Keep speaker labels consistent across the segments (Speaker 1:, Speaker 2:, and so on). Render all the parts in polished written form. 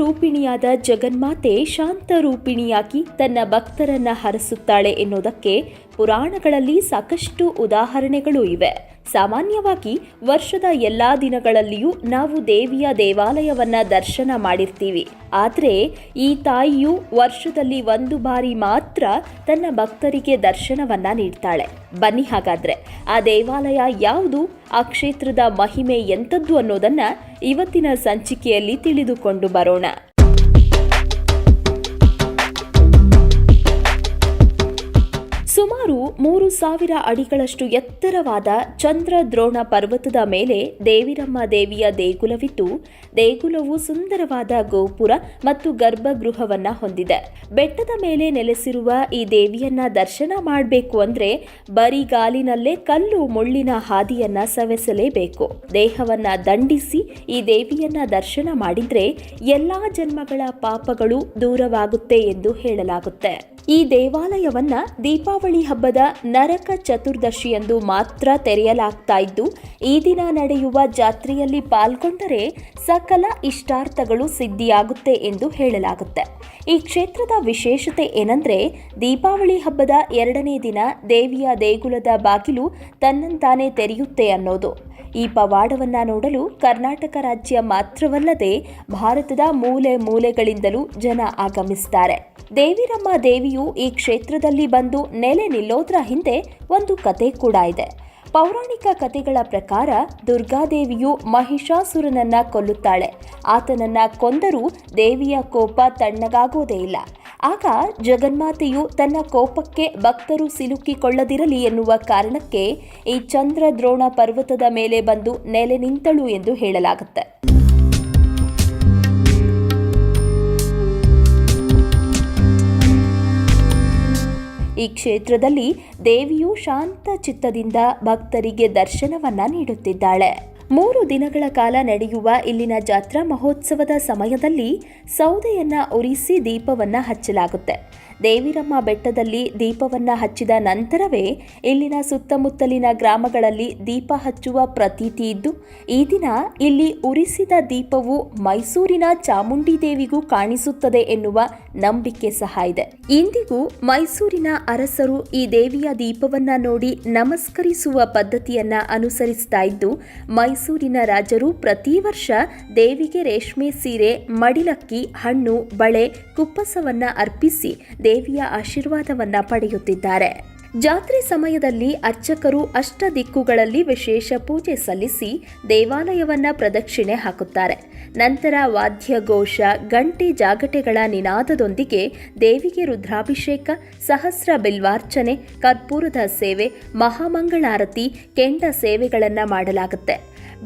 Speaker 1: ರೂಪಿಣಿಯಾದ ಜಗನ್ಮಾತೆ ಶಾಂತ ರೂಪಿಣಿಯಾಗಿ ತನ್ನ ಭಕ್ತರನ್ನ ಹರಸುತ್ತಾಳೆ ಎನ್ನುವುದಕ್ಕೆ ಪುರಾಣಗಳಲ್ಲಿ ಸಾಕಷ್ಟು ಉದಾಹರಣೆಗಳು ಇವೆ. ಸಾಮಾನ್ಯವಾಗಿ ವರ್ಷದ ಎಲ್ಲಾ ದಿನಗಳಲ್ಲಿಯೂ ನಾವು ದೇವಿಯ ದೇವಾಲಯವನ್ನ ದರ್ಶನ ಮಾಡಿರ್ತೀವಿ. ಆದರೆ ಈ ತಾಯಿಯು ವರ್ಷದಲ್ಲಿ ಒಂದು ಬಾರಿ ಮಾತ್ರ ತನ್ನ ಭಕ್ತರಿಗೆ ದರ್ಶನವನ್ನ ನೀಡ್ತಾಳೆ. ಬನ್ನಿ ಹಾಗಾದ್ರೆ ಆ ದೇವಾಲಯ ಯಾವುದು, ಆ ಕ್ಷೇತ್ರದ ಮಹಿಮೆ ಎಂಥದ್ದು ಅನ್ನೋದನ್ನ ಇವತ್ತಿನ ಸಂಚಿಕೆಯಲ್ಲಿ ತಿಳಿದುಕೊಂಡು ಬರೋಣ. ಸುಮಾರು 3000 ಅಡಿಗಳಷ್ಟು ಎತ್ತರವಾದ ಚಂದ್ರದ್ರೋಣ ಪರ್ವತದ ಮೇಲೆ ದೇವಿರಮ್ಮ ದೇವಿಯ ದೇಗುಲವಿದ್ದು, ದೇಗುಲವು ಸುಂದರವಾದ ಗೋಪುರ ಮತ್ತು ಗರ್ಭಗೃಹವನ್ನ ಹೊಂದಿದೆ. ಬೆಟ್ಟದ ಮೇಲೆ ನೆಲೆಸಿರುವ ಈ ದೇವಿಯನ್ನ ದರ್ಶನ ಮಾಡಬೇಕು ಅಂದ್ರೆ ಬರಿಗಾಲಿನಲ್ಲೇ ಕಲ್ಲು ಮುಳ್ಳಿನ ಹಾದಿಯನ್ನ ಸವೆಸಲೇಬೇಕು. ದೇಹವನ್ನ ದಂಡಿಸಿ ಈ ದೇವಿಯನ್ನ ದರ್ಶನ ಮಾಡಿದ್ರೆ ಎಲ್ಲಾ ಜನ್ಮಗಳ ಪಾಪಗಳು ದೂರವಾಗುತ್ತೆ ಎಂದು ಹೇಳಲಾಗುತ್ತೆ. ಈ ದೇವಾಲಯವನ್ನ ದೀಪಾವಳಿ ಹಬ್ಬದ ನರಕ ಚತುರ್ದಶಿಯಂದು ಮಾತ್ರ ತೆರೆಯಲಾಗ್ತಾ ಇದ್ದು, ಈ ದಿನ ನಡೆಯುವ ಜಾತ್ರೆಯಲ್ಲಿ ಪಾಲ್ಗೊಂಡರೆ ಸಕಲ ಇಷ್ಟಾರ್ಥಗಳು ಸಿದ್ಧಿಯಾಗುತ್ತೆ ಎಂದು ಹೇಳಲಾಗುತ್ತೆ. ಈ ಕ್ಷೇತ್ರದ ವಿಶೇಷತೆ ಏನಂದ್ರೆ ದೀಪಾವಳಿ ಹಬ್ಬದ 2ನೇ ದಿನ ದೇವಿಯ ದೇಗುಲದ ಬಾಗಿಲು ತನ್ನಂತಾನೇ ತೆರೆಯುತ್ತೆ ಅನ್ನೋದು. ಈ ಪವಾಡವನ್ನ ನೋಡಲು ಕರ್ನಾಟಕ ರಾಜ್ಯ ಮಾತ್ರವಲ್ಲದೆ ಭಾರತದ ಮೂಲೆ ಮೂಲೆಗಳಿಂದಲೂ ಜನ ಆಗಮಿಸುತ್ತಾರೆ. ದೇವಿರಮ್ಮ ದೇವಿಯು ಈ ಕ್ಷೇತ್ರದಲ್ಲಿ ಬಂದು ನೆಲೆ ನಿಲ್ಲೋದ್ರ ಹಿಂದೆ ಒಂದು ಕತೆ ಕೂಡ ಇದೆ. ಪೌರಾಣಿಕ ಕಥೆಗಳ ಪ್ರಕಾರ ದುರ್ಗಾದೇವಿಯು ಮಹಿಷಾಸುರನನ್ನ ಕೊಲ್ಲುತ್ತಾಳೆ. ಆತನನ್ನ ಕೊಂದರೂ ದೇವಿಯ ಕೋಪ ತಣ್ಣಗಾಗೋದೇ ಇಲ್ಲ. ಆಗ ಜಗನ್ಮಾತೆಯು ತನ್ನ ಕೋಪಕ್ಕೆ ಭಕ್ತರು ಸಿಲುಕಿಕೊಳ್ಳದಿರಲಿ ಎನ್ನುವ ಕಾರಣಕ್ಕೆ ಈ ಚಂದ್ರದ್ರೋಣ ಪರ್ವತದ ಮೇಲೆ ಬಂದು ನೆಲೆ ನಿಂತಳು ಎಂದು ಹೇಳಲಾಗುತ್ತೆ. ಈ ಕ್ಷೇತ್ರದಲ್ಲಿ ದೇವಿಯು ಶಾಂತ ಚಿತ್ತದಿಂದ ಭಕ್ತರಿಗೆ ದರ್ಶನವನ್ನ ನೀಡುತ್ತಿದ್ದಾಳೆ. 3 ದಿನಗಳ ಕಾಲ ನಡೆಯುವ ಇಲ್ಲಿನ ಜಾತ್ರಾ ಮಹೋತ್ಸವದ ಸಮಯದಲ್ಲಿ ಸೌದೆಯನ್ನ ಉರಿಸಿ ದೀಪವನ್ನ ಹಚ್ಚಲಾಗುತ್ತೆ. ದೇವಿರಮ್ಮ ಬೆಟ್ಟದಲ್ಲಿ ದೀಪವನ್ನ ಹಚ್ಚಿದ ನಂತರವೇ ಇಲ್ಲಿನ ಸುತ್ತಮುತ್ತಲಿನ ಗ್ರಾಮಗಳಲ್ಲಿ ದೀಪ ಹಚ್ಚುವ ಪ್ರತೀತಿ ಇದ್ದು, ಈ ದಿನ ಇಲ್ಲಿ ಉರಿಸಿದ ದೀಪವು ಮೈಸೂರಿನ ಚಾಮುಂಡಿ ದೇವಿಗೂ ಕಾಣಿಸುತ್ತದೆ ಎನ್ನುವ ನಂಬಿಕೆ ಸಹ ಇದೆ. ಇಂದಿಗೂ ಮೈಸೂರಿನ ಅರಸರು ಈ ದೇವಿಯ ದೀಪವನ್ನ ನೋಡಿ ನಮಸ್ಕರಿಸುವ ಪದ್ಧತಿಯನ್ನ ಅನುಸರಿಸ್ತಾ ಇದ್ದು, ಮೈಸೂರಿನ ರಾಜರು ಪ್ರತಿ ವರ್ಷ ದೇವಿಗೆ ರೇಷ್ಮೆ ಸೀರೆ, ಮಡಿಲಕ್ಕಿ, ಹಣ್ಣು, ಬಳೆ, ಕುಪ್ಪಸವನ್ನ ಅರ್ಪಿಸಿ ದೇವಿಯ ಆಶೀರ್ವಾದವನ್ನ ಪಡೆಯುತ್ತಿದ್ದಾರೆ. ಜಾತ್ರೆ ಸಮಯದಲ್ಲಿ ಅರ್ಚಕರು ಅಷ್ಟ ದಿಕ್ಕುಗಳಲ್ಲಿ ವಿಶೇಷ ಪೂಜೆ ಸಲ್ಲಿಸಿ ದೇವಾಲಯವನ್ನ ಪ್ರದಕ್ಷಿಣೆ ಹಾಕುತ್ತಾರೆ. ನಂತರ ವಾದ್ಯಘೋಷ, ಗಂಟೆ, ಜಾಗಟೆಗಳ ನಿನಾದದೊಂದಿಗೆ ದೇವಿಗೆ ರುದ್ರಾಭಿಷೇಕ, ಸಹಸ್ರ ಬಿಲ್ವಾರ್ಚನೆ, ಕರ್ಪೂರದ ಸೇವೆ, ಮಹಾಮಂಗಳಾರತಿ, ಕೆಂಡ ಸೇವೆಗಳನ್ನು ಮಾಡಲಾಗುತ್ತೆ.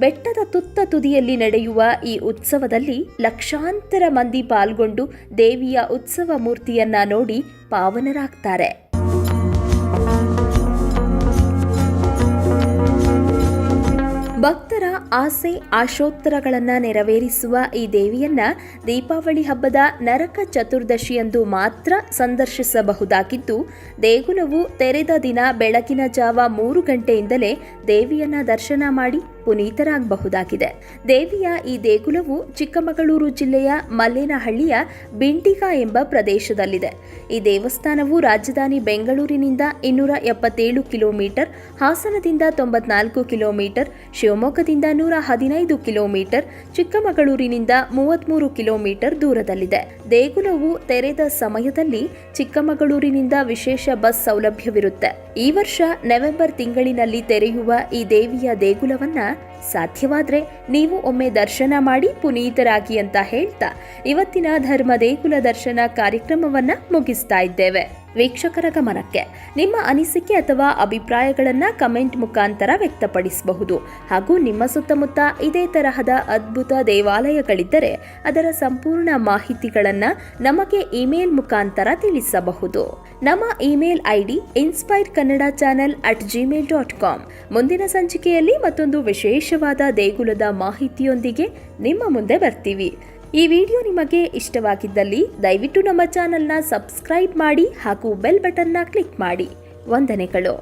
Speaker 1: ಬೆಟ್ಟದ ತುತ್ತ ತುದಿಯಲ್ಲಿ ನಡೆಯುವ ಈ ಉತ್ಸವದಲ್ಲಿ ಲಕ್ಷಾಂತರ ಮಂದಿ ಪಾಲ್ಗೊಂಡು ದೇವಿಯ ಉತ್ಸವ ಮೂರ್ತಿಯನ್ನ ನೋಡಿ ಪಾವನರಾಗ್ತಾರೆ. ಭಕ್ತರ ಆಸೆ ಆಶೋತ್ತರಗಳನ್ನು ನೆರವೇರಿಸುವ ಈ ದೇವಿಯನ್ನ ದೀಪಾವಳಿ ಹಬ್ಬದ ನರಕ ಚತುರ್ದಶಿಯಂದು ಮಾತ್ರ ಸಂದರ್ಶಿಸಬಹುದಾಗಿದ್ದು, ದೇಗುಲವು ತೆರೆದ ದಿನ ಬೆಳಗಿನ ಜಾವ 3 ಗಂಟೆಯಿಂದಲೇ ದೇವಿಯನ್ನ ದರ್ಶನ ಮಾಡಿ ಪುನೀತರಾಗಬಹುದಾಗಿದೆ. ದೇವಿಯ ಈ ದೇಗುಲವು ಚಿಕ್ಕಮಗಳೂರು ಜಿಲ್ಲೆಯ ಮಲ್ಲೇನಹಳ್ಳಿಯ ಬಿಂಡಿಗ ಎಂಬ ಪ್ರದೇಶದಲ್ಲಿದೆ. ಈ ದೇವಸ್ಥಾನವು ರಾಜಧಾನಿ ಬೆಂಗಳೂರಿನಿಂದ 277 ಕಿಲೋಮೀಟರ್, ಹಾಸನದಿಂದ 94 ಕಿಲೋಮೀಟರ್, ಶಿವಮೊಗ್ಗದಿಂದ 115 ಕಿಲೋಮೀಟರ್, ಚಿಕ್ಕಮಗಳೂರಿನಿಂದ 33 ಕಿಲೋಮೀಟರ್ ದೂರದಲ್ಲಿದೆ. ದೇಗುಲವು ತೆರೆದ ಸಮಯದಲ್ಲಿ ಚಿಕ್ಕಮಗಳೂರಿನಿಂದ ವಿಶೇಷ ಬಸ್ ಸೌಲಭ್ಯವಿರುತ್ತೆ. ಈ ವರ್ಷ ನವೆಂಬರ್ ತಿಂಗಳಿನಲ್ಲಿ ತೆರೆಯುವ ಈ ದೇವಿಯ ದೇಗುಲವನ್ನ ಸಾಧ್ಯವಾದ್ರೆ ನೀವು ಒಮ್ಮೆ ದರ್ಶನ ಮಾಡಿ ಪುನೀತರಾಗಿ ಅಂತ ಹೇಳ್ತಾ ಇವತ್ತಿನ ಧರ್ಮ ದೇಗುಲ ದರ್ಶನ ಕಾರ್ಯಕ್ರಮವನ್ನ ಮುಗಿಸ್ತಾ ಇದ್ದೇವೆ. ವೀಕ್ಷಕರ ಗಮನಕ್ಕೆ, ನಿಮ್ಮ ಅನಿಸಿಕೆ ಅಥವಾ ಅಭಿಪ್ರಾಯಗಳನ್ನು ಕಮೆಂಟ್ ಮುಖಾಂತರ ವ್ಯಕ್ತಪಡಿಸಬಹುದು. ಹಾಗೂ ನಿಮ್ಮ ಸುತ್ತಮುತ್ತ ಇದೇ ತರಹದ ಅದ್ಭುತ ದೇವಾಲಯಗಳಿದ್ದರೆ ಅದರ ಸಂಪೂರ್ಣ ಮಾಹಿತಿಗಳನ್ನು ನಮಗೆ ಇಮೇಲ್ ಮುಖಾಂತರ ತಿಳಿಸಬಹುದು. ನಮ್ಮ ಇಮೇಲ್ ಐಡಿ inspireKannada@gmail.com. ಮುಂದಿನ ಸಂಚಿಕೆಯಲ್ಲಿ ಮತ್ತೊಂದು ವಿಶೇಷವಾದ ದೇಗುಲದ ಮಾಹಿತಿಯೊಂದಿಗೆ ನಿಮ್ಮ ಮುಂದೆ ಬರ್ತೀವಿ. ಈ ವಿಡಿಯೋ ನಿಮಗೆ ಇಷ್ಟವಾಗಿದ್ದಲ್ಲಿ ದಯವಿಟ್ಟು ನಮ್ಮ ಚಾನೆಲ್ನ ಸಬ್ಸ್ಕ್ರೈಬ್ ಮಾಡಿ ಹಾಗೂ ಬೆಲ್ ಬಟನ್ನ ಕ್ಲಿಕ್ ಮಾಡಿ. ವಂದನೆಗಳು.